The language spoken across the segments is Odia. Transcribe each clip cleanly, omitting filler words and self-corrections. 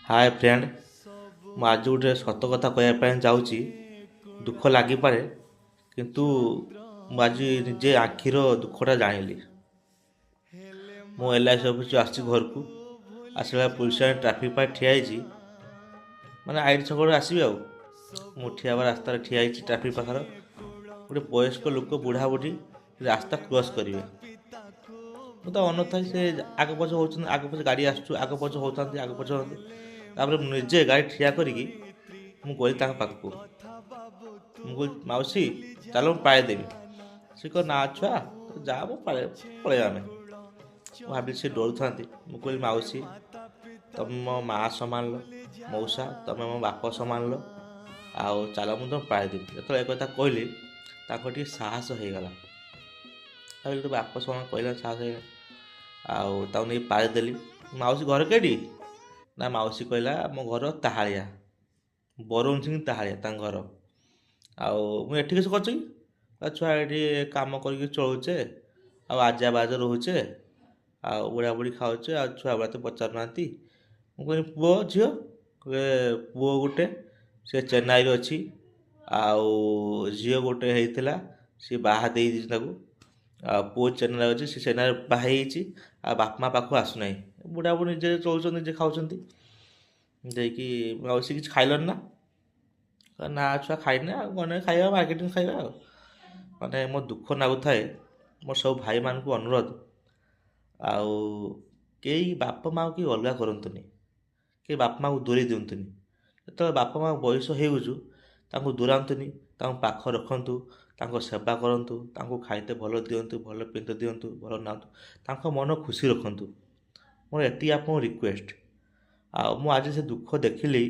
Hi friend. ମୁଁ ଆଜି ଗୋଟେ ସତ କଥା କହିବା ପାଇଁ ଯାଉଛି। ଦୁଃଖ ଲାଗିପାରେ, କିନ୍ତୁ ମୁଁ ଆଜି ନିଜେ ଆଖିର ଦୁଃଖଟା ଜାଣିଲି। ମୁଁ LIC ଅଫିସରୁ ଆସିଛି ଘରକୁ। ଆସିଲା ପୋଲିସ ଟ୍ରାଫିକ୍ ପାଇଁ ଠିଆ ହେଇଛି, ମାନେ ଆଇଟି ଛକରୁ ଆସିବି ଆଉ। ମୁଁ ଠିଆ ହେବା ରାସ୍ତାରେ ଠିଆ ହେଇଛି ଟ୍ରାଫିକ୍ ପାଖରେ। ଗୋଟେ ବୟସ୍କ ଲୋକ ବୁଢ଼ା ବୁଢ଼ୀ ରାସ୍ତା କ୍ରସ୍ କରିବେ। ମୁଁ ତ ଅନଥାଏ, ସେ ଆଗ ପଛ ହେଉଛନ୍ତି, ଆଗ ପଛ ଗାଡ଼ି ଆସୁଛୁ, ଆଗ ପଛ ହେଉଥାନ୍ତି, ଆଗ ପଛ ହୁଅନ୍ତି। ତାପରେ ମୁଁ ନିଜେ ଗାଡ଼ି ଠିଆ କରିକି ମୁଁ ଗଲି ତାଙ୍କ ପାଖକୁ। ମୁଁ କହିଲି, ମାଉସୀ ଚାଲ ମୁଁ ପାଳି ଦେବି। ସେ କହିଲେ, ନା ଛୁଆ ଯା, ମୁଁ ପଳେଇବା ଆମେ। ମୁଁ ଭାବିଲି ସେ ଡରୁଥାନ୍ତି। ମୁଁ କହିଲି, ମାଉସୀ ତମେ ମୋ ମା ସମାନ ଲୋ, ମଉସା ତମେ ମୋ ବାପ ସମାନ ଲୋ, ଆଉ ଚାଲ ମୁଁ ତମକୁ ପାଳି ଦେବି। ଯେତେବେଳେ ଏ କଥା କହିଲି, ତାଙ୍କର ଟିକେ ସାହସ ହେଇଗଲା। ଭାବିଲି ତ ବାପ ସମାନ କହିଲା, ସାହସ ହେଇଗଲା। ଆଉ ତାକୁ ନେଇ ପାଳି ଦେଲି। ମାଉସୀ ଘର କେଠି? ନା ମାଉସୀ କହିଲା, ଆମ ଘର ତାହାଳିଆ, ବରଞ୍ଚିଂ ତାହାଳିଆ ତାଙ୍କ ଘର। ଆଉ ମୁଁ ଏଠି କିଛି କରୁଛି କି? ଛୁଆ ଏଠି କାମ କରିକି ଚଳୁଛେ, ଆଉ ଆଜା ବାଜ ରହୁଛେ, ଆଉ ବୁଢ଼ା ବୁଢ଼ୀ ଖାଉଛେ, ଆଉ ଛୁଆ ବେଳେ ତ ପଚାରୁନାହାନ୍ତି। ମୁଁ କହିଲି, ପୁଅ ଝିଅ? କହିଲେ, ପୁଅ ଗୋଟେ ସେ ଚେନ୍ନାଇରେ ଅଛି, ଆଉ ଝିଅ ଗୋଟେ ହେଇଥିଲା, ସିଏ ବାହା ଦେଇଛି ତାକୁ। ଆଉ ପୁଅ ଚେନ୍ନାଇରେ ଅଛି, ସେ ଚେନ୍ନାଇରେ ବାହା ହେଇଯାଇଛି, ଆଉ ବାପା ମା ପାଖକୁ ଆସୁନାହିଁ। ବୁଢ଼ା ବୁଢ଼ୀ ନିଜେ ଚଳୁଛନ୍ତି, ନିଜେ ଖାଉଛନ୍ତି। ଦେଇକି, ମାଉସୀ କିଛି ଖାଇଲନି ନା? ନା ଛୁଆ ଖାଇନି, ଆଉ ଗନେ ଖାଇବା, ମାର୍କେଟିଂ ଖାଇବା ଆଉ। ମାନେ ମୋ ଦୁଃଖ ନାଗୁଥାଏ। ମୋର ସବୁ ଭାଇମାନଙ୍କୁ ଅନୁରୋଧ, ଆଉ କେହି ବାପା ମାଆକୁ କେହି ଅଲଗା କରନ୍ତୁନି, କେହି ବାପା ମାଆକୁ ଦୂରେଇ ଦିଅନ୍ତୁନି। ଯେତେବେଳେ ବାପା ମା ବୟସ ହେଇଯାଉଛୁ, ତାଙ୍କୁ ଦୂରାନ୍ତୁନି, ତାଙ୍କୁ ପାଖ ରଖନ୍ତୁ, ତାଙ୍କ ସେବା କରନ୍ତୁ, ତାଙ୍କୁ ଖାଇତେ ଭଲ ଦିଅନ୍ତୁ, ଭଲ ପିନ୍ଧି ଦିଅନ୍ତୁ, ଭଲ ନାନ୍ତୁ, ତାଙ୍କ ମନ ଖୁସି ରଖନ୍ତୁ। ମୋର ଏତିକି ଆପଣଙ୍କୁ ରିକ୍ୱେଷ୍ଟ। ଆଉ ମୁଁ ଆଜି ସେ ଦୁଃଖ ଦେଖିଲି,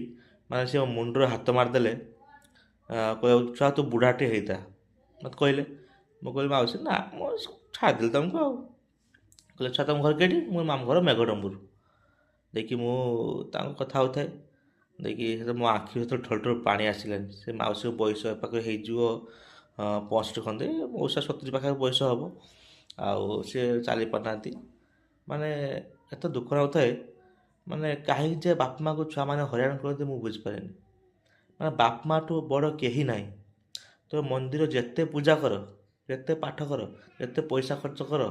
ମାନେ ସେ ମୋ ମୁଣ୍ଡରେ ହାତ ମାରିଦେଲେ। କହିବ, ଛୁଆ ତୁ ବୁଢ଼ାଟେ ହେଇଥା, ମୋତେ କହିଲେ। ମୁଁ କହିଲି, ମାଉସୀ ନା ମୁଁ ଛାଡ଼ିଦେଲି ତମକୁ ଆଉ। କହିଲେ, ଛୁଆ ତମ ଘର କେଠି? ମୁଁ ମାମୁଁ ଘର ମେଘଡମ୍ବୁରୁ। ଦେଇକି ମୁଁ ତାଙ୍କ କଥା ହେଉଥାଏ। ଦେଇକି ସେତେବେଳେ ମୋ ଆଖି ଭିତରେ ଠୋଲ ଠୋଲ ପାଣି ଆସିଲାନି। ସେ ମାଉସୀଙ୍କ ବୟସ ଏ ପାଖରେ ହେଇଯିବ 65 ଖଣ୍ଡେ, ମଉସା 70 ପାଖରେ ବୟସ ହେବ। ଆଉ ସେ ଚାଲି ପାରୁନାହାନ୍ତି। ମାନେ ଏତେ ଦୁଃଖ ଲାଗୁଥାଏ। ମାନେ କାହିଁକି ଯେ ବାପା ମାଆକୁ ଛୁଆମାନେ ହଇରାଣ କରନ୍ତି, ମୁଁ ବୁଝିପାରେନି। ମାନେ ବାପ ମାଠୁ ବଡ଼ କେହି ନାହିଁ। ତ ମନ୍ଦିର ଯେତେ ପୂଜା କର, ଯେତେ ପାଠ କର, ଯେତେ ପଇସା ଖର୍ଚ୍ଚ କର,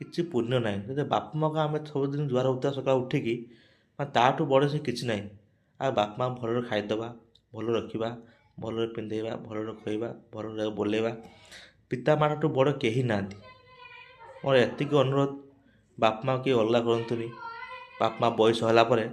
କିଛି ପୁଣ୍ୟ ନାହିଁ ଯଦି ବାପା ମାଆକୁ ଆମେ ସବୁଦିନ ଜୁହାର ହେଉଥିବା ସକାଳୁ ଉଠିକି। ମାନେ ତାଠୁ ବଡ଼ ସେ କିଛି ନାହିଁ। ଆଉ ବାପା ମାଆ ଭଲରେ ଖାଇଦେବା, ଭଲରେ ରଖିବା, ଭଲରେ ପିନ୍ଧେଇବା, ଭଲରେ ଖୁଆଇବା, ଭଲରେ ବୋଲେଇବା, ପିତା ମାଆଠୁ ବଡ଼ କେହି ନାହାନ୍ତି। ମୋର ଏତିକି ଅନୁରୋଧ, ବାପା ମାଆ କେହି ଅଲଗା କରନ୍ତୁନି। ବାପା ମା ବୟସ ହେଲା ପରେ